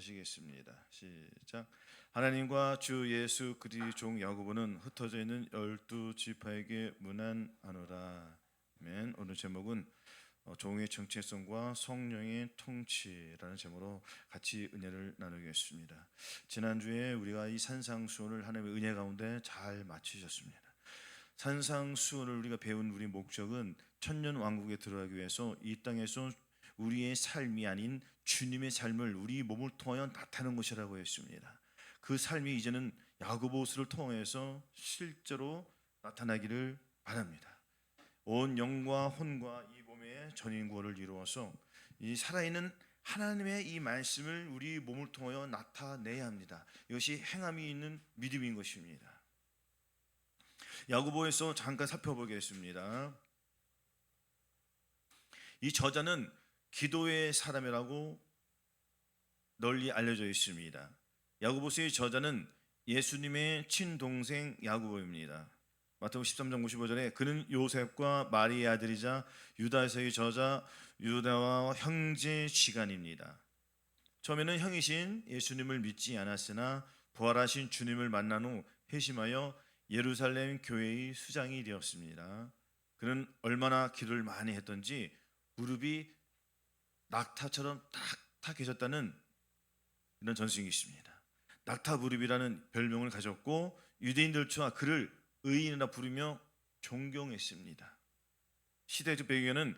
하시겠습니다. 시작. 하나님과 주 예수 그리스도의 종 야고보는 흩어져 있는 12지파에게 문안하노라. 아멘. 오늘 제목은 종의 정체성과 성령의 통치라는 제목으로 같이 은혜를 나누겠습니다. 지난주에 우리가 이 산상수훈을 하나님의 은혜 가운데 잘 마치셨습니다. 산상수훈을 우리가 배운 우리 목적은 천년 왕국에 들어가기 위해서 이 땅에서 우리의 삶이 아닌 주님의 삶을 우리 몸을 통하여 나타내는 것이라고 했습니다. 그 삶이 이제는 야고보서를 통해서 실제로 나타나기를 바랍니다. 온 영과 혼과 이 몸의 전인구원을 이루어서 이 살아있는 하나님의 이 말씀을 우리 몸을 통하여 나타내야 합니다. 이것이 행함이 있는 믿음인 것입니다. 야고보에서 잠깐 살펴보겠습니다. 이 저자는 기도의 사람이라고 널리 알려져 있습니다. 야고보서의 저자는 예수님의 친동생 야고보입니다. 마태복음 13장 55절에 그는 요셉과 마리의 아들이자 유다에서의 저자 유다와 형제 지간입니다. 처음에는 형이신 예수님을 믿지 않았으나 부활하신 주님을 만난 후 회심하여 예루살렘 교회의 수장이 되었습니다. 그는 얼마나 기도를 많이 했던지 무릎이 낙타처럼 딱딱해졌다는 이런 전승이 있습니다. 낙타 무릎이라는 별명을 가졌고 유대인들과 그를 의인이라 부르며 존경했습니다. 시대적 배경에는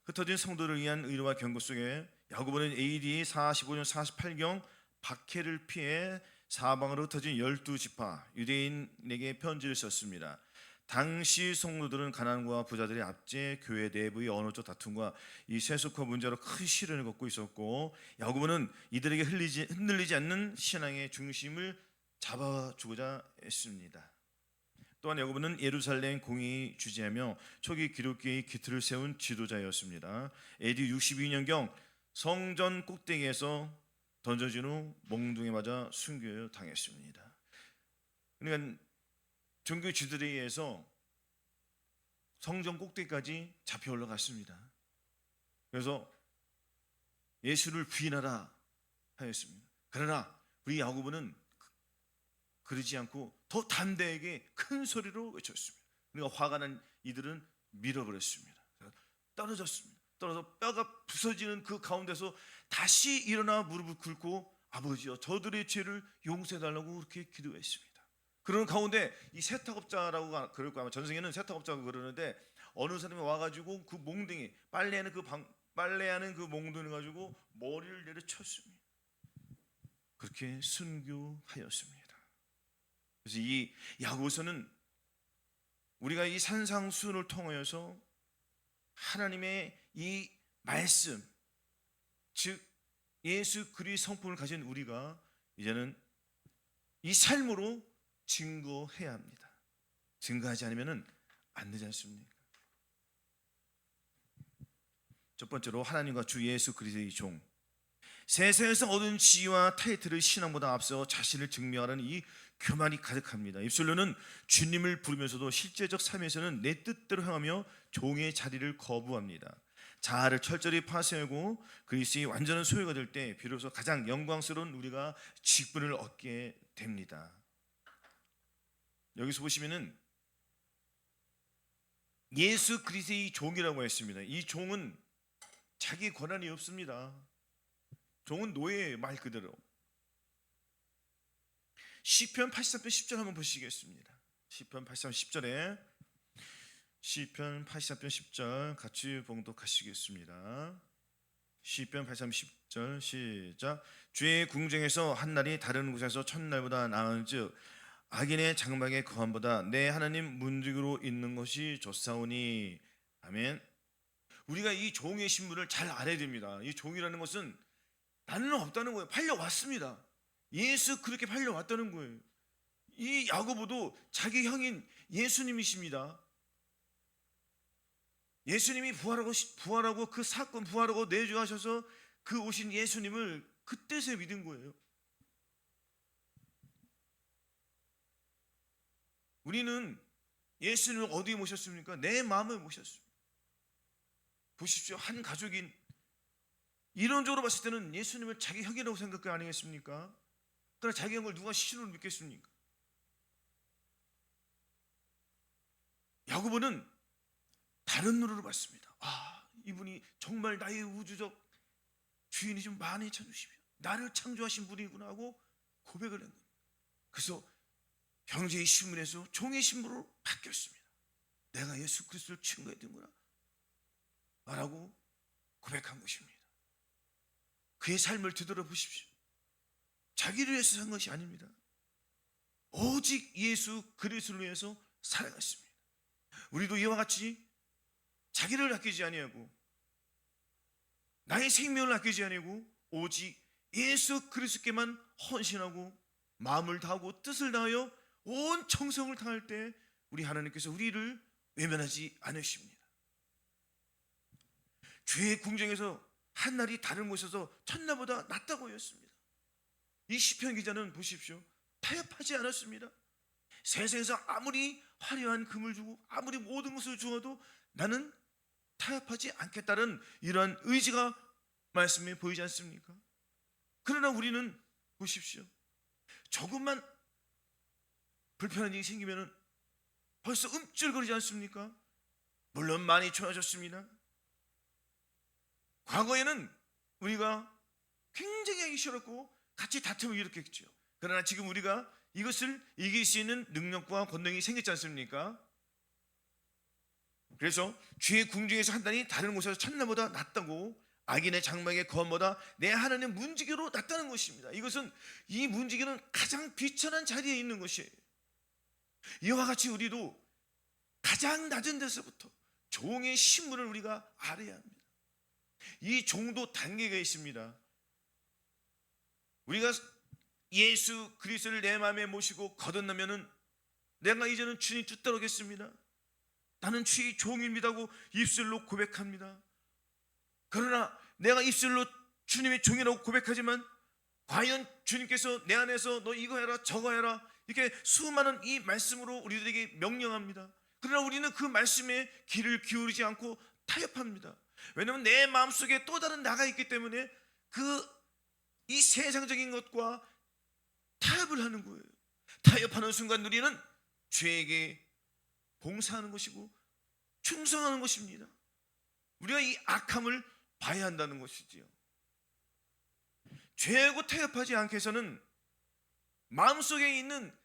흩어진 성도를 위한 의로와 경고 속에 야고보는 AD 45년 48경 박해를 피해 사방으로 흩어진 12지파 유대인에게 편지를 썼습니다. 당시 성도들은 가난과 부자들의 압제, 교회 내부의 언어적 다툼과 이 세속화 문제로 큰 시련을 겪고 있었고 야고보는 이들에게 흔들리지 않는 신앙의 중심을 잡아주고자 했습니다. 또한 야고보는 예루살렘 공의에 주재하며 초기 기독교의 기틀을 세운 지도자였습니다. AD 62년경 성전 꼭대기에서 던져진 후 몽둥이에 맞아 순교당했습니다. 그러니까 종교 지도자에 의해서 성전 꼭대기까지 잡혀 올라갔습니다. 그래서 예수를 부인하라 하였습니다. 그러나 우리 야고보는 그러지 않고 더 담대하게 큰 소리로 외쳤습니다. 그러니까 화가 난 이들은 밀어버렸습니다. 떨어졌습니다. 떨어져 뼈가 부서지는 그 가운데서 다시 일어나 무릎을 꿇고 아버지여 저들의 죄를 용서해달라고 그렇게 기도했습니다. 그런 가운데 이 세탁업자라고 그럴 거야. 전승에는 세탁업자라고 그러는데 어느 사람이 와가지고 그 몽둥이 빨래하는 그 몽둥이 가지고 머리를 내려쳤습니다. 그렇게 순교하였습니다. 그래서 이 야고보서는 우리가 이 산상수훈을 통하여서 하나님의 이 말씀, 즉 예수 그리스도의 성품을 가진 우리가 이제는 이 삶으로 증거해야 합니다. 증거하지 않으면 안 되지 않습니까? 첫 번째로 하나님과 주 예수 그리스도의 종. 세상에서 얻은 지위와 타이틀을 신앙보다 앞서 자신을 증명하는 이 교만이 가득합니다. 입술로는 주님을 부르면서도 실제적 삶에서는 내 뜻대로 행하며 종의 자리를 거부합니다. 자아를 철저히 파쇄하고 그리스도의 완전한 소유가 될 때 비로소 가장 영광스러운 우리가 직분을 얻게 됩니다. 여기서 보시면은 예수 그리스도의 종이라고 했습니다. 이 종은 자기 권한이 없습니다. 종은 노예의 말 그대로. 시편 83편 10절 한번 보시겠습니다. 시편 83편 10절에 시편 83편 10절 같이 봉독하시겠습니다. 시편 83편 10절 시작. 주의 궁정에서 한 날이 다른 곳에서 첫날보다 나은즉 악인의 장막의 거함보다 내 하나님 문지기로 있는 것이 좋사오니. 아멘. 우리가 이 종의 신분을 잘 알아야 됩니다. 이 종이라는 것은 나는 없다는 거예요. 팔려왔습니다. 예수 그렇게 팔려왔다는 거예요. 이 야고보도 자기 형인 예수님이십니다. 예수님이 부활하고 그 사건 부활하고 내주하셔서 그 오신 예수님을 그때서 믿은 거예요. 우리는 예수님을 어디에 모셨습니까? 내 마음에 모셨습니다. 보십시오. 한 가족인 이론적으로 봤을 때는 예수님을 자기 형이라고 생각할 거 아니겠습니까? 그러나 자기 형을 누가 신으로 믿겠습니까? 야고보는 다른 눈으로 봤습니다. 이분이 정말 나의 우주적 주인이 좀 많이 찾으시며 나를 창조하신 분이구나 하고 고백을 한 겁니다. 그래서 형제의 신분에서 종의 신분으로 바뀌었습니다. 내가 예수 그리스도를 증거해야 되는구나 라고 고백한 것입니다. 그의 삶을 되돌아보십시오. 자기를 위해서 산 것이 아닙니다. 오직 예수 그리스도를 위해서 살아갔습니다. 우리도 이와 같이 자기를 아끼지 아니하고 나의 생명을 아끼지 아니하고 오직 예수 그리스도께만 헌신하고 마음을 다하고 뜻을 다하여 온 정성을 다할 때 우리 하나님께서 우리를 외면하지 않으십니다. 죄의 궁정에서 한 날이 다른 곳에서 첫날보다 낫다고 하였습니다. 이 시편 기자는 보십시오. 타협하지 않았습니다. 세상에서 아무리 화려한 금을 주고 아무리 모든 것을 주어도 나는 타협하지 않겠다는 이러한 의지가 말씀에 보이지 않습니까? 그러나 우리는 보십시오. 조금만 불편한 일이 생기면 벌써 움찔거리지 않습니까? 물론 많이 좋아졌습니다. 과거에는 우리가 굉장히 하기 싫었고 같이 다툼을 일으켰죠. 그러나 지금 우리가 이것을 이길 수 있는 능력과 권능이 생겼지 않습니까? 그래서 주의 궁중에서 한 단이 다른 곳에서 첫날보다 낫다고 악인의 장막의 검보다 내 하나님의 문지기로 낫다는 것입니다. 이것은 이 문지기는 가장 비천한 자리에 있는 것이에요. 이와 같이 우리도 가장 낮은 데서부터 종의 신분을 우리가 알아야 합니다. 이 종도 단계가 있습니다. 우리가 예수 그리스도를 내 마음에 모시고 거듭나면은 내가 이제는 주님 뜻대로겠습니다. 나는 주의 종입니다고 입술로 고백합니다. 그러나 내가 입술로 주님의 종이라고 고백하지만 과연 주님께서 내 안에서 너 이거 해라 저거 해라 이렇게 수많은 이 말씀으로 우리들에게 명령합니다. 그러나 우리는 그 말씀에 귀를 기울이지 않고 타협합니다. 왜냐하면 내 마음속에 또 다른 나가 있기 때문에 이 세상적인 것과 타협을 하는 거예요. 타협하는 순간 우리는 죄에게 봉사하는 것이고 충성하는 것입니다. 우리가 이 악함을 봐야 한다는 것이지요. 죄하고 타협하지 않게 해서는 마음속에 있는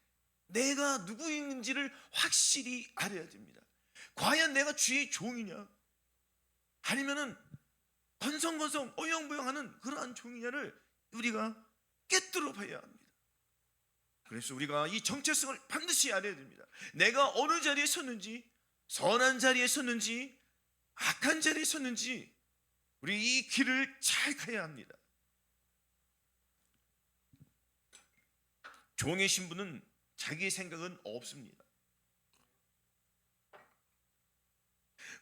내가 누구인지를 확실히 알아야 됩니다. 과연 내가 주의 종이냐 아니면은 건성건성 어영부영하는 그러한 종이냐를 우리가 깨뜨려 봐야 합니다. 그래서 우리가 이 정체성을 반드시 알아야 됩니다. 내가 어느 자리에 섰는지, 선한 자리에 섰는지 악한 자리에 섰는지 우리 이 길을 잘 가야 합니다. 종의 신분은 자기의 생각은 없습니다.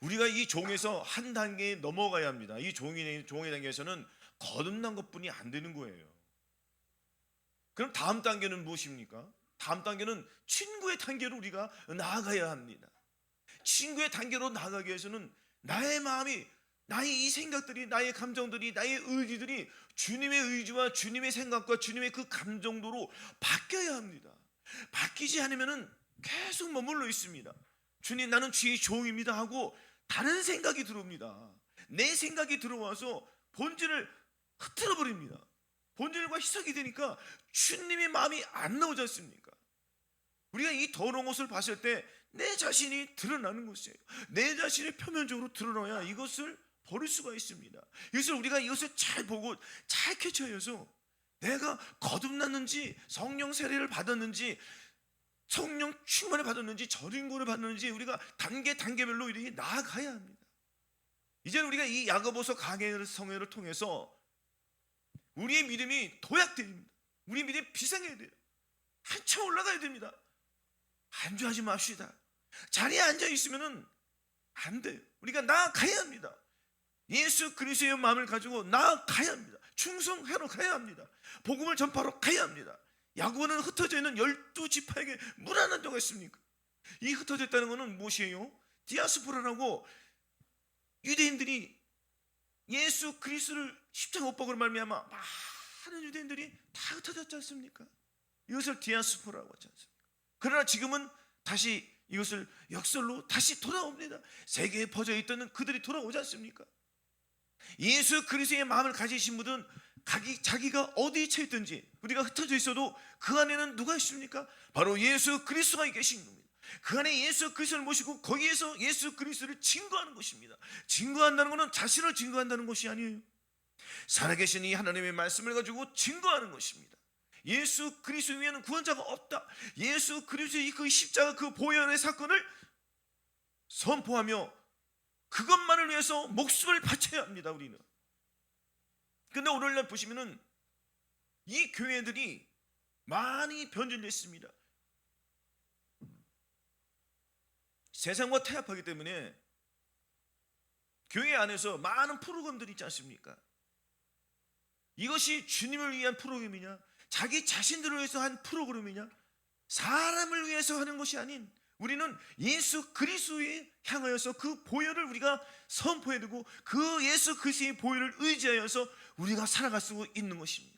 우리가 이 종에서 한 단계 넘어가야 합니다. 이 종의 단계에서는 거듭난 것뿐이 안 되는 거예요. 그럼 다음 단계는 무엇입니까? 다음 단계는 친구의 단계로 우리가 나아가야 합니다. 친구의 단계로 나아가기 위해서는 나의 마음이, 나의 이 생각들이, 나의 감정들이, 나의 의지들이 주님의 의지와 주님의 생각과 주님의 그 감정도로 바뀌어야 합니다. 바뀌지 않으면 계속 머물러 있습니다. 주님 나는 주의 종입니다 하고 다른 생각이 들어옵니다. 내 생각이 들어와서 본질을 흐트러 버립니다. 본질과 희석이 되니까 주님의 마음이 안 나오지 않습니까? 우리가 이 더러운 것을 봤을 때 내 자신이 드러나는 것이에요. 내 자신이 표면적으로 드러나야 이것을 버릴 수가 있습니다. 그래서 우리가 이것을 잘 보고 잘 캐치해서 내가 거듭났는지 성령 세례를 받았는지 성령 충만을 받았는지 절인고를 받았는지 우리가 단계별로 이렇게 나아가야 합니다. 이제는 우리가 이 야고보서 강해 성회를 통해서 우리의 믿음이 도약됩니다. 우리의 믿음이 비상해야 돼요. 한참 올라가야 됩니다. 안주하지 맙시다. 자리에 앉아 있으면 안 돼요. 우리가 나아가야 합니다. 예수 그리스도의 마음을 가지고 나아가야 합니다. 충성하러 가야 합니다. 복음을 전파하러 가야 합니다. 야고보는 흩어져 있는 12지파에게 물 하나 더 했습니까? 이 흩어져 있다는 것은 무엇이에요? 디아스포라라고 유대인들이 예수 그리스도를 십자가 못 박으로 말미암아 많은 유대인들이 다 흩어졌지 않습니까? 이것을 디아스포라고 하지 않습니까? 그러나 지금은 다시 이것을 역설로 다시 돌아옵니다. 세계에 퍼져 있던 그들이 돌아오지 않습니까? 예수 그리스도의 마음을 가지신 분은 자기가 어디에 처해 있든지 우리가 흩어져 있어도 그 안에는 누가 있습니까? 바로 예수 그리스도가 계신 겁니다. 그 안에 예수 그리스도를 모시고 거기에서 예수 그리스도를 증거하는 것입니다. 증거한다는 것은 자신을 증거한다는 것이 아니에요. 살아계신 이 하나님의 말씀을 가지고 증거하는 것입니다. 예수 그리스도 위에는 구원자가 없다. 예수 그리스도의 그 십자가 그 보혈의 사건을 선포하며 그것만을 위해서 목숨을 바쳐야 합니다. 우리는. 근데 오늘날 보시면은 이 교회들이 많이 변질됐습니다. 세상과 타협하기 때문에 교회 안에서 많은 프로그램들이 있지 않습니까? 이것이 주님을 위한 프로그램이냐, 자기 자신들을 위해서 한 프로그램이냐, 사람을 위해서 하는 것이 아닌 우리는 예수 그리스도에 향하여서 그 보혈을 우리가 선포해야 되고 그 예수 그리스도의 보혈을 의지하여서 우리가 살아갈 수 있는 것입니다.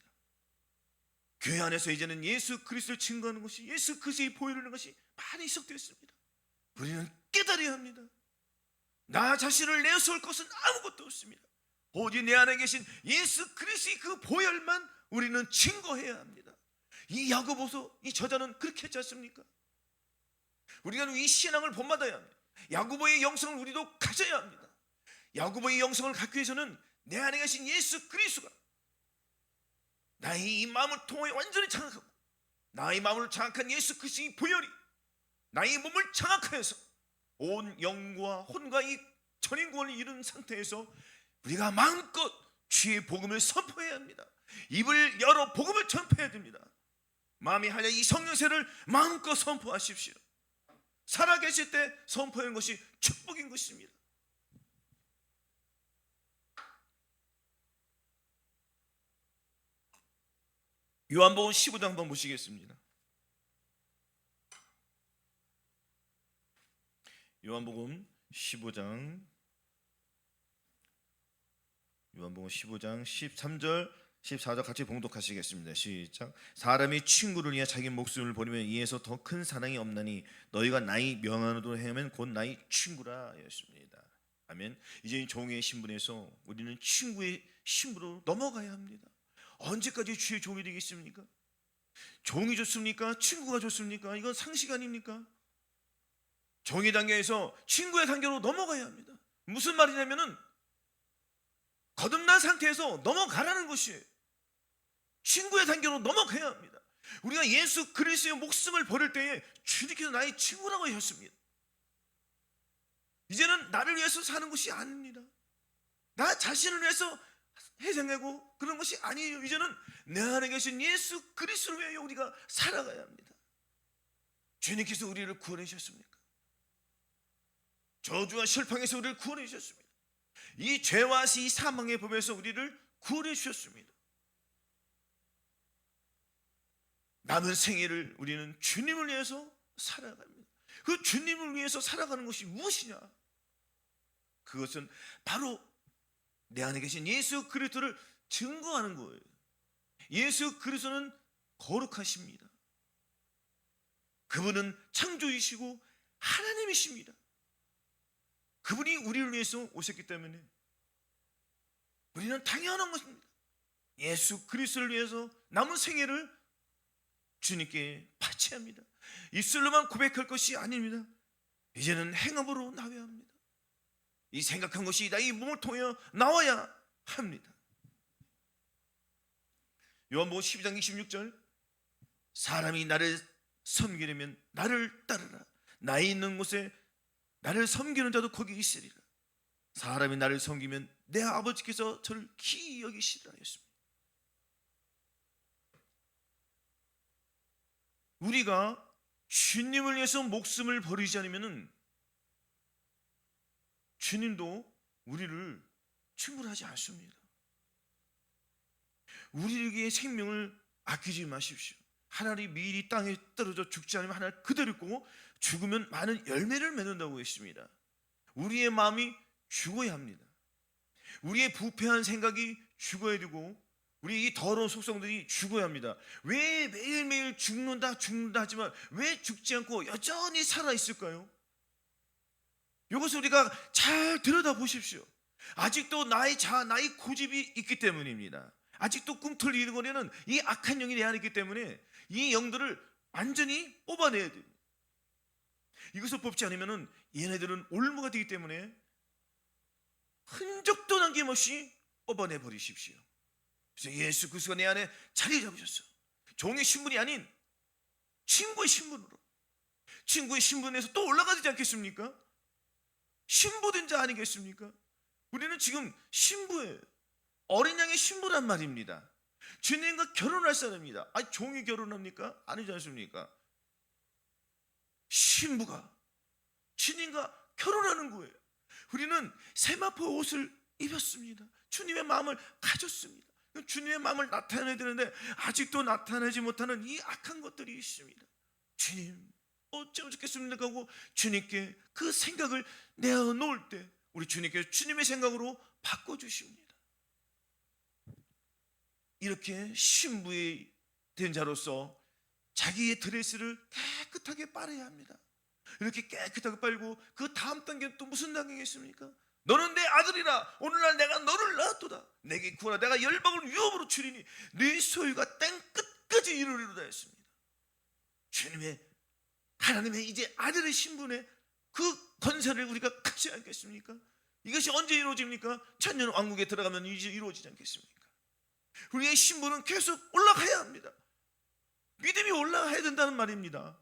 교회 안에서 이제는 예수 그리스도를 증거하는 것이, 예수 그리스도의 보혈을 하는 것이 많이 시작되었습니다. 우리는 깨달아야 합니다. 나 자신을 내세울 것은 아무것도 없습니다. 오직 내 안에 계신 예수 그리스도의 그 보혈만 우리는 증거해야 합니다. 이 야고보서 이 저자는 그렇게 했지 않습니까? 우리가 이 신앙을 본받아야 합니다. 야고보의 영성을 우리도 가져야 합니다. 야고보의 영성을 갖기 위해서는 내 안에 계신 예수 그리스도가 나의 이 마음을 통해 완전히 장악하고 나의 마음을 장악한 예수 그리스도의 보혈이 나의 몸을 장악하여서 온 영과 혼과 이 전인구원을 이룬 상태에서 우리가 마음껏 주의 복음을 선포해야 합니다. 입을 열어 복음을 전파해야 됩니다. 마음이 하여 이 성령세를 마음껏 선포하십시오. 살아계실 때 선포하는 것이 축복인 것입니다. 요한복음 15장 한번 보시겠습니다. 요한복음 15장 13절 14절 같이 봉독하시겠습니다. 시작. 사람이 친구를 위해 자기 목숨을 버리면 이에서 더 큰 사랑이 없나니 너희가 나의 명하노도 행하면 곧 나의 친구라 였습니다. 아멘. 이제 종의 신분에서 우리는 친구의 신분으로 넘어가야 합니다. 언제까지 주의 종이 되겠습니까? 종이 좋습니까? 친구가 좋습니까? 이건 상식 아닙니까? 종의 단계에서 친구의 단계로 넘어가야 합니다. 무슨 말이냐면은 거듭난 상태에서 넘어가라는 것이에요. 친구의 단계로 넘어가야 합니다. 우리가 예수 그리스도의 목숨을 버릴 때에 주님께서 나의 친구라고 하셨습니다. 이제는 나를 위해서 사는 것이 아닙니다. 나 자신을 위해서 해생하고 그런 것이 아니에요. 이제는 내 안에 계신 예수 그리스도를 위하여 우리가 살아가야 합니다. 주님께서 우리를 구원해 주셨습니까? 저주와 실패에서 우리를 구원해 주셨습니다. 이 죄와 이 사망의 법에서 우리를 구원해 주셨습니다. 남은 생애를 우리는 주님을 위해서 살아갑니다. 그 주님을 위해서 살아가는 것이 무엇이냐? 그것은 바로 내 안에 계신 예수 그리스도를 증거하는 거예요. 예수 그리스도는 거룩하십니다. 그분은 창조이시고 하나님이십니다. 그분이 우리를 위해서 오셨기 때문에 우리는 당연한 것입니다. 예수 그리스도를 위해서 남은 생애를 주님께 바쳐야 합니다. 입술로만 고백할 것이 아닙니다. 이제는 행함으로 나와야 합니다. 이 생각한 것이 나의 몸을 통해 나와야 합니다. 요한복음 12장 26절 사람이 나를 섬기려면 나를 따르라. 나의 있는 곳에 나를 섬기는 자도 거기 있으리라. 사람이 나를 섬기면 내 아버지께서 저를 기이 여기시리라 했습니다. 우리가 주님을 위해서 목숨을 버리지 않으면 주님도 우리를 충분하지 않습니다. 우리에게 생명을 아끼지 마십시오. 하늘이 미리 땅에 떨어져 죽지 않으면 하늘 그대로 있고 죽으면 많은 열매를 맺는다고 했습니다. 우리의 마음이 죽어야 합니다. 우리의 부패한 생각이 죽어야 되고 우리 이 더러운 속성들이 죽어야 합니다. 왜 매일매일 죽는다 하지만 왜 죽지 않고 여전히 살아있을까요? 이것을 우리가 잘 들여다보십시오. 아직도 나의 나의 고집이 있기 때문입니다. 아직도 꿈틀거리는 이 악한 영이 내 안에 있기 때문에 이 영들을 완전히 뽑아내야 돼요. 이것을 뽑지 않으면 얘네들은 올무가 되기 때문에 흔적도 남김없이 뽑아내 버리십시오. 그래서 예수 그리스도가 내 안에 자리 잡으셨어. 종의 신분이 아닌 친구의 신분으로, 친구의 신분에서 또 올라가야 되지 않겠습니까? 신부된 자 아니겠습니까? 우리는 지금 신부예요. 어린 양의 신부란 말입니다. 주님과 결혼할 사람입니다. 아니, 종이 결혼합니까? 아니지 않습니까? 신부가 주님과 결혼하는 거예요. 우리는 세마포 옷을 입었습니다. 주님의 마음을 가졌습니다. 주님의 마음을 나타내야 되는데 아직도 나타내지 못하는 이 악한 것들이 있습니다. 주님 어쩌면 좋겠습니까 하고 주님께 그 생각을 내어놓을 때 우리 주님께서 주님의 생각으로 바꿔주십니다. 이렇게 신부의 된 자로서 자기의 드레스를 깨끗하게 빨아야 합니다. 이렇게 깨끗하게 빨고 그 다음 단계는 또 무슨 단계겠습니까? 너는 내 아들이라 오늘날 내가 너를 낳았도다. 내게 구하라. 내가 열방을 유업으로 주리니 네 소유가 땅끝까지 이르리로다 했습니다. 주님의 하나님의 이제 아들의 신분에 그 권세를 우리가 갖지 않겠습니까? 이것이 언제 이루어집니까? 천년 왕국에 들어가면 이제 이루어지지 않겠습니까? 우리의 신분은 계속 올라가야 합니다. 믿음이 올라가야 된다는 말입니다.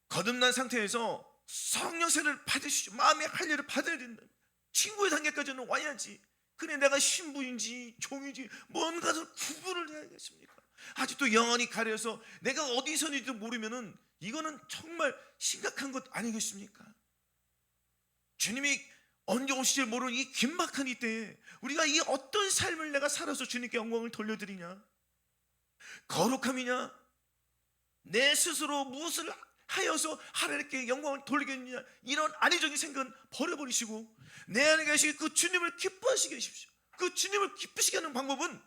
거듭난 상태에서 성령세를 받으시죠. 마음의 할례를 받아야 된다. 친구의 단계까지는 와야지. 그래 내가 신부인지 종인지 뭔가를 구분을 해야겠습니까? 아직도 영원히 가려서 내가 어디서인지도 모르면은 이거는 정말 심각한 것 아니겠습니까? 주님이 언제 오실지 모르는 이 긴박한 이때에 우리가 이 어떤 삶을 내가 살아서 주님께 영광을 돌려드리냐? 거룩함이냐? 내 스스로 무엇을 하여서 하나님께 영광을 돌리겠느냐? 이런 안위적인 생각은 버려버리시고 내 안에 계신 그 주님을 기뻐하시게 하십시오. 그 주님을 기쁘시게 하는 방법은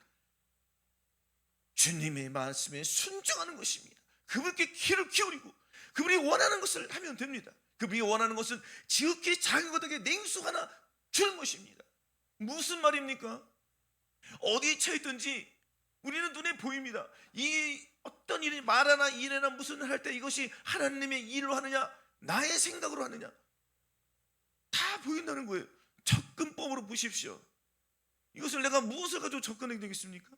주님의 말씀에 순종하는 것입니다. 그분께 귀를 기울이고 그분이 원하는 것을 하면 됩니다. 그분이 원하는 것은 지극히 작은 것에게 냉수 하나 주는 것입니다. 무슨 말입니까? 어디에 처했든지 우리는 눈에 보입니다. 이 어떤 일이 말하나 일이나 무슨 할 때 이것이 하나님의 일로 하느냐 나의 생각으로 하느냐 다 보인다는 거예요. 접근법으로 보십시오. 이것을 내가 무엇을 가지고 접근하게 되겠습니까?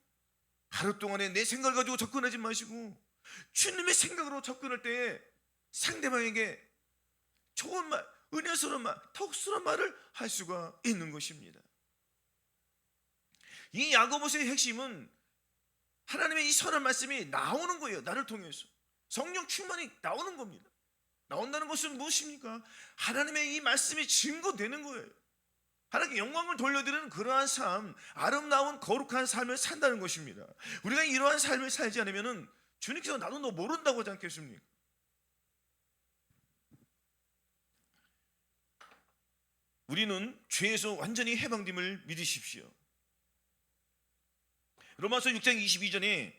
하루 동안에 내 생각을 가지고 접근하지 마시고 주님의 생각으로 접근할 때 상대방에게 좋은 말, 은혜스러운 말, 덕스러운 말을 할 수가 있는 것입니다. 이 야고보서의 핵심은 하나님의 이 선한 말씀이 나오는 거예요. 나를 통해서 성령 충만이 나오는 겁니다. 나온다는 것은 무엇입니까? 하나님의 이 말씀이 증거되는 거예요. 하나님께 영광을 돌려드리는 그러한 삶, 아름다운 거룩한 삶을 산다는 것입니다. 우리가 이러한 삶을 살지 않으면 주님께서 나도 너 모른다고 하지 않겠습니까? 우리는 죄에서 완전히 해방됨을 믿으십시오. 로마서 6장 22절에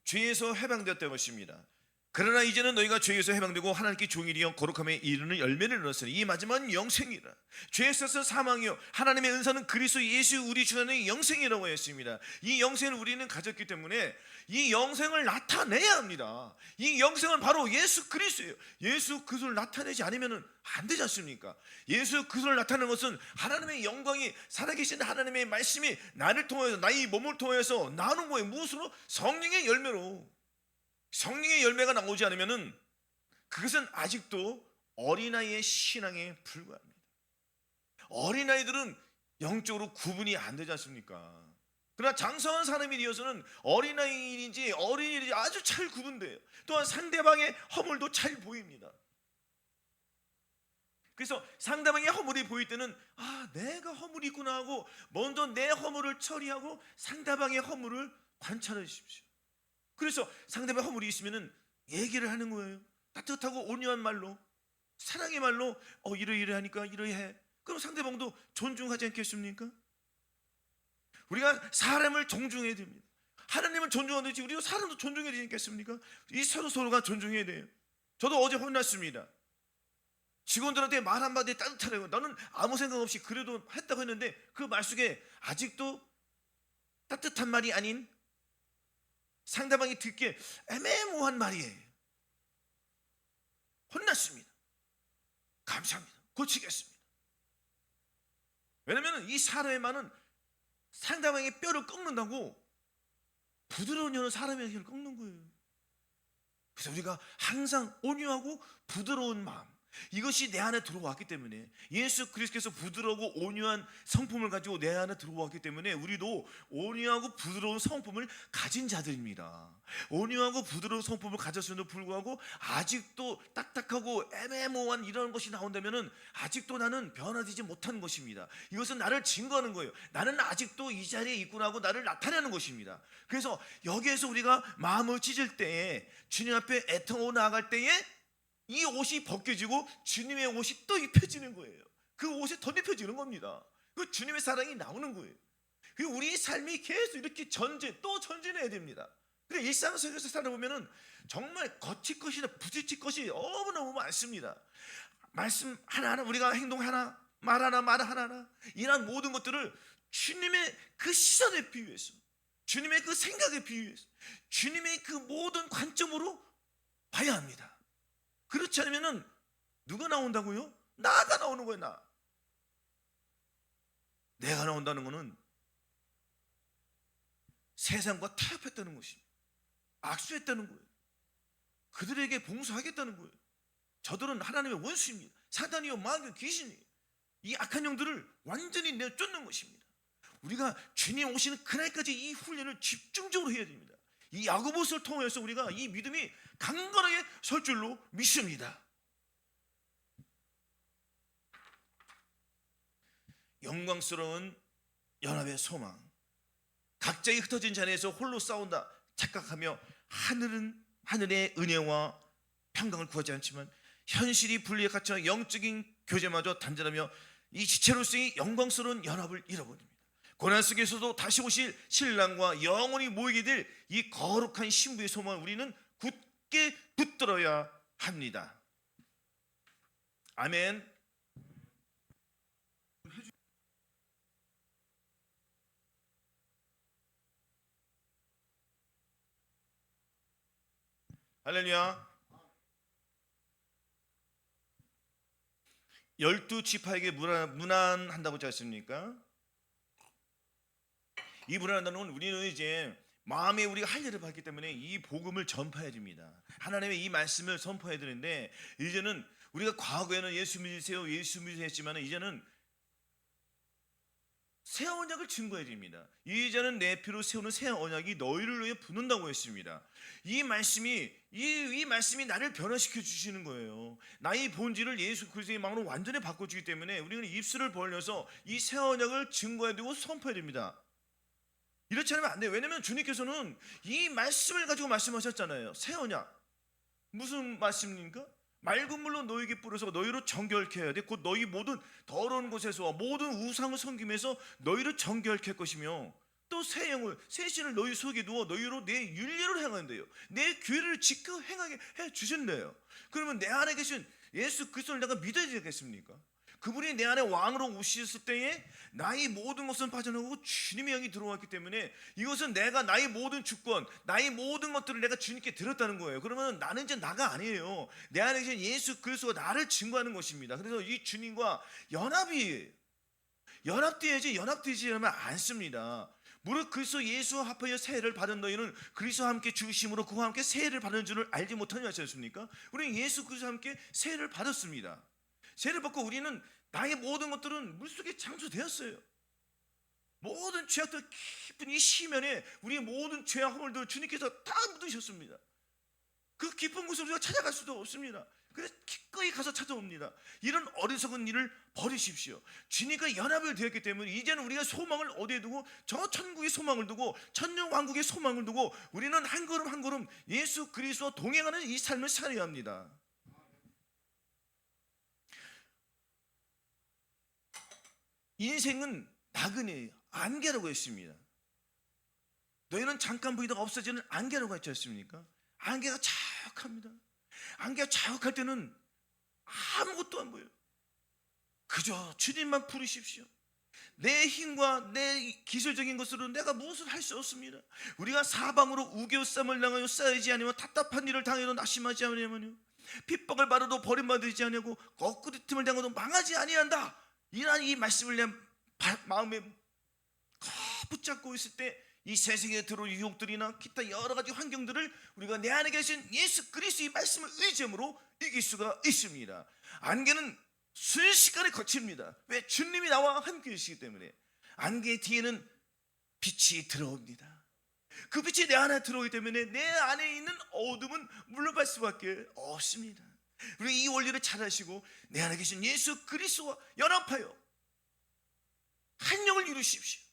죄에서 해방되었다고 했습니다. 그러나 이제는 너희가 죄에서 해방되고 하나님께 종이리여 거룩함에 이르는 열매를 얻었으니 이 마지막은 영생이라. 죄에서 사망이요 하나님의 은사는 그리스도 예수 우리 주 안의 영생이라고 했습니다. 이 영생을 우리는 가졌기 때문에 이 영생을 나타내야 합니다. 이 영생은 바로 예수 그리스도예요. 예수 그리스도를 나타내지 않으면 안 되지 않습니까? 예수 그리스도를 나타내는 것은 하나님의 영광이 살아계신 하나님의 말씀이 나를 통해서 나의 몸을 통해서 나오는 거예요. 무엇으로? 성령의 열매로. 성령의 열매가 나오지 않으면 그것은 아직도 어린아이의 신앙에 불과합니다. 어린아이들은 영적으로 구분이 안 되지 않습니까? 그러나 장성한 사람이 되어서는 어린아이인지 어린이인지 아주 잘 구분돼요. 또한 상대방의 허물도 잘 보입니다. 그래서 상대방의 허물이 보일 때는 아 내가 허물이 있구나 하고 먼저 내 허물을 처리하고 상대방의 허물을 관찰해 주십시오. 그래서 상대방 허물이 있으면 얘기를 하는 거예요. 따뜻하고 온유한 말로 사랑의 말로 이러이러 하니까 이러해. 그럼 상대방도 존중하지 않겠습니까? 우리가 사람을 존중해야 됩니다. 하나님을 존중하듯이 우리가 사람도 존중해야 되지 않겠습니까? 이 서로가 존중해야 돼요. 저도 어제 혼났습니다. 직원들한테 말 한마디에 따뜻하라고, 나는 아무 생각 없이 그래도 했다고 했는데 그 말 속에 아직도 따뜻한 말이 아닌 상대방이 듣기에 애매모호한 말이에요. 혼났습니다. 감사합니다. 고치겠습니다. 왜냐하면 이 사람의 말은 상대방의 뼈를 꺾는다고, 부드러운 혀는 사람의 혀를 꺾는 거예요. 그래서 우리가 항상 온유하고 부드러운 마음, 이것이 내 안에 들어왔기 때문에, 예수 그리스도께서 부드러우고 온유한 성품을 가지고 내 안에 들어왔기 때문에 우리도 온유하고 부드러운 성품을 가진 자들입니다. 온유하고 부드러운 성품을 가졌음에도 불구하고 아직도 딱딱하고 애매모호한 이런 것이 나온다면 아직도 나는 변화되지 못한 것입니다. 이것은 나를 증거하는 거예요. 나는 아직도 이 자리에 있구나 하고 나를 나타내는 것입니다. 그래서 여기에서 우리가 마음을 찢을 때에, 주님 앞에 애통하고 나아갈 때에 이 옷이 벗겨지고 주님의 옷이 또 입혀지는 거예요. 그 옷이 덧입혀지는 겁니다. 그 주님의 사랑이 나오는 거예요. 우리 삶이 계속 이렇게 또 전진해야 됩니다. 그래, 일상 속에서 살아보면은 정말 거칠 것이나 부딪힐 것이 너무너무 많습니다. 말씀 하나하나, 우리가 행동 하나, 말 하나 이런 모든 것들을 주님의 그 시선에 비유해서, 주님의 그 생각에 비유해서, 주님의 그 모든 관점으로 봐야 합니다. 그렇지 않으면 누가 나온다고요? 나가 나오는 거예요. 내가 나온다는 것은 세상과 타협했다는 것입니다. 악수했다는 거예요. 그들에게 봉사하겠다는 거예요. 저들은 하나님의 원수입니다. 사단이요 마귀요 귀신이에요. 이 악한 영들을 완전히 내쫓는 것입니다. 우리가 주님 오시는 그날까지 이 훈련을 집중적으로 해야 됩니다. 이 야고보서를 통해서 우리가 이 믿음이 강건하게 설 줄로 믿습니다. 영광스러운 연합의 소망, 각자의 흩어진 자리에서 홀로 싸운다 착각하며 하늘의 은혜와 평강을 구하지 않지만 현실이 분리에 갇혀 영적인 교제마저 단절하며 이 지체로서의 영광스러운 연합을 잃어버립니다. 고난 속에서도 다시 오실 신랑과 영원히 모이게 될 이 거룩한 신부의 소망을 우리는 굳게 붙들어야 합니다. 아멘. 할렐루야. 12지파에게 문안한다고 하지 않습니까? 이 문안한다는 건 우리는 이제 마음에 우리가 할 일을 받기 때문에 이 복음을 전파해야 됩니다. 하나님의 이 말씀을 선포해야 되는데, 이제는 우리가 과거에는 예수 믿으세요 했지만 이제는 새 언약을 증거해야 됩니다. 이제는 내 피로 세우는 새 언약이 너희를 위해 붙는다고 했습니다. 이 말씀이 나를 변화시켜 주시는 거예요. 나의 본질을 예수 그리스도의 마음으로 완전히 바꿔주기 때문에 우리는 입술을 벌려서 이 새 언약을 증거해야 되고 선포해야 됩니다. 이렇지 않으면 안 돼요. 왜냐하면 주님께서는 이 말씀을 가지고 말씀하셨잖아요. 새 언약. 무슨 말씀입니까? 맑은 물로 너희에게 뿌려서 너희로 정결케 해야 돼. 곧 너희 모든 더러운 곳에서 모든 우상을 섬김에서 너희를 정결케 할 것이며, 또 새 영을, 새 신을 너희 속에 두어 너희로 내 윤리를 행한대요. 내 규례를 지켜 행하게 해 주신대요. 그러면 내 안에 계신 예수 그리스도를 내가 믿어야 되겠습니까? 그분이 내 안에 왕으로 오셨을 때에 나의 모든 것은 빠져나오고 주님의 영이 들어왔기 때문에 이것은 내가 나의 모든 주권, 나의 모든 것들을 내가 주님께 드렸다는 거예요. 그러면 나는 이제 나가 아니에요. 내 안에 계신 예수 그리스도가 나를 증거하는 것입니다. 그래서 이 주님과 연합되어야지, 연합되지 않으면 않습니다. 무릇 그리스도 예수와 합하여 세례를 받은 너희는 그리스도와 함께 죽으심으로 그와 함께 세례를 받은 줄을 알지 못하냐 하셨습니까? 우리는 예수 그리스도와 함께 세례를 받았습니다. 세례를 받고 우리는 나의 모든 것들은 물속에 창조되었어요. 모든 죄악들 깊은 이 시면에 우리의 모든 죄악 허물들 주님께서 다 묻으셨습니다. 그 깊은 곳을 우리가 찾아갈 수도 없습니다. 그래서 기꺼이 가서 찾아옵니다. 이런 어리석은 일을 버리십시오. 주님과 연합을 되었기 때문에 이제는 우리가 소망을 어디에 두고, 저 천국의 소망을 두고, 천년왕국의 소망을 두고 우리는 한 걸음 한 걸음 예수 그리스도와 동행하는 이 삶을 살아야 합니다. 인생은 나그네예요. 안개라고 했습니다. 너희는 잠깐 보이다가 없어지는 안개라고 했지 않습니까? 안개가 자욱합니다. 안개가 자욱할 때는 아무것도 안 보여요. 그저 주님만 부르십시오. 내 힘과 내 기술적인 것으로 내가 무엇을 할 수 없습니다. 우리가 사방으로 우겨쌈을 당하여 쌓이지 아니면 답답한 일을 당해도 낙심하지 아니하며 핍박을 받아도 버림받지 아니하고 거꾸로 틈을 당해도 망하지 아니한다. 이러한 이 말씀을 내 마음에 붙잡고 있을 때 이 세상에 들어온 유혹들이나 기타 여러 가지 환경들을 우리가 내 안에 계신 예수 그리스도의 말씀을 의지함으로 이길 수가 있습니다. 안개는 순식간에 거칩니다. 왜? 주님이 나와 함께 계시기 때문에. 안개 뒤에는 빛이 들어옵니다. 그 빛이 내 안에 들어오기 때문에 내 안에 있는 어둠은 물러갈 수밖에 없습니다. 우리 이 원리를 잘 아시고 내 안에 계신 예수 그리스도와 연합하여 한 영을 이루십시오.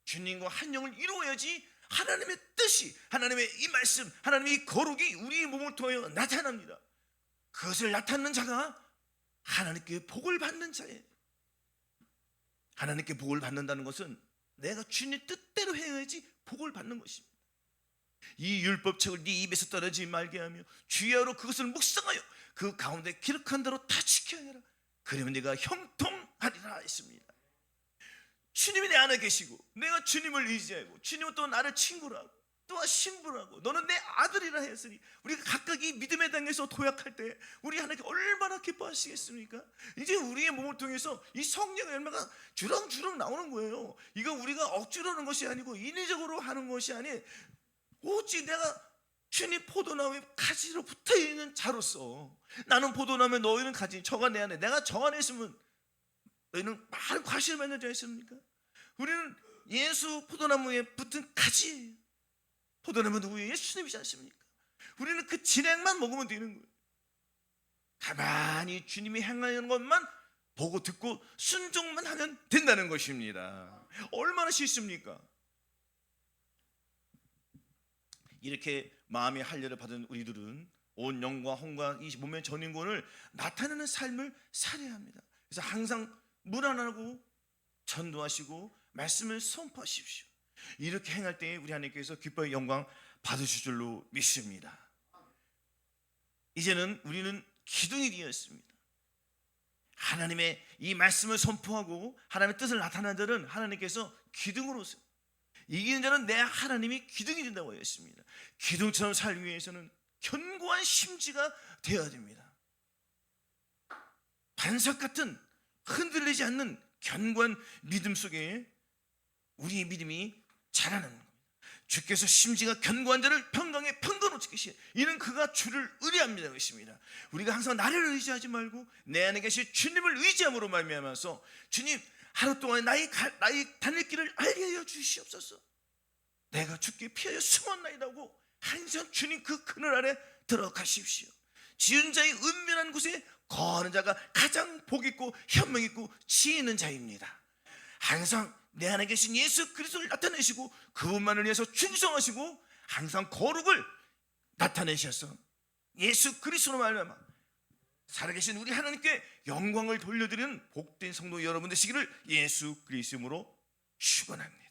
주님과 한 영을 이루어야지 하나님의 뜻이, 하나님의 이 말씀, 하나님의 이 거룩이 우리의 몸을 통하여 나타납니다. 그것을 나타내는 자가 하나님께 복을 받는 자예요. 하나님께 복을 받는다는 것은 내가 주님 뜻대로 해야지 복을 받는 것입니다. 이 율법책을 네 입에서 떨어지지 말게 하며 주야로 그것을 묵상하여 그 가운데 기록한 대로 다 지켜야 해라. 그러면 네가 형통하리라 했습니다. 주님이 내 안에 계시고 내가 주님을 의지하고 주님은 또 나를 친구로 하고 또한 신부로 하고 너는 내 아들이라 했으니 우리가 각각 이 믿음의 당에서 도약할 때 우리 하나님께 얼마나 기뻐하시겠습니까? 이제 우리의 몸을 통해서 이 성령의 열매가 주렁주렁 나오는 거예요. 이거 우리가 억지로 하는 것이 아니고 인위적으로 하는 것이 아닌 오직 내가 주님 포도나무에 가지로 붙어있는 자로서 나는 포도나무에 너희는 가지 저가 내 안에 내가 저 안에 있으면 너희는 많은 과실을 맺는 자 있습니까? 우리는 예수 포도나무에 붙은 가지예요. 포도나무 누구예요? 예수님이지 않습니까? 우리는 그 진액만 먹으면 되는 거예요. 가만히 주님이 행하는 것만 보고 듣고 순종만 하면 된다는 것입니다. 얼마나 쉽습니까? 이렇게 마음의 할례를 받은 우리들은 온 영과 혼과 이 몸의 전인권을 나타내는 삶을 살아야 합니다. 그래서 항상 무난하고 전도하시고 말씀을 선포하십시오. 이렇게 행할 때 우리 하나님께서 기뻐의 영광 받으실 줄로 믿습니다. 이제는 우리는 기둥이 되었습니다. 하나님의 이 말씀을 선포하고 하나님의 뜻을 나타내는 자는 하나님께서 기둥으로서 이기는 자는 내 하나님이 기둥이 된다고 했습니다. 기둥처럼 살기 위해서는 견고한 심지가 되어야 됩니다. 반석 같은 흔들리지 않는 견고한 믿음 속에 우리의 믿음이 자라는 겁니다. 주께서 심지가 견고한 자를 평강에 평강으로 지키시 이는 그가 주를 의뢰합니다 것입니다. 우리가 항상 나를 의지하지 말고 내 안에 계신 주님을 의지함으로 말미암아서 주님 하루 동안 나의 다닐 길을 알게 하여 주시옵소서. 내가 주께 피하여 숨었나이다고 항상 주님 그 그늘 아래 들어가십시오. 지은 자의 은밀한 곳에 거하는 자가 가장 복 있고 현명 있고 지혜 있는 자입니다. 항상 내 안에 계신 예수 그리스도를 나타내시고 그분만을 위해서 충성하시고 항상 거룩을 나타내셔서 예수 그리스도로 말미암아 살아계신 우리 하나님께 영광을 돌려드리는 복된 성도 여러분 되시기를 예수 그리스도로 축원합니다.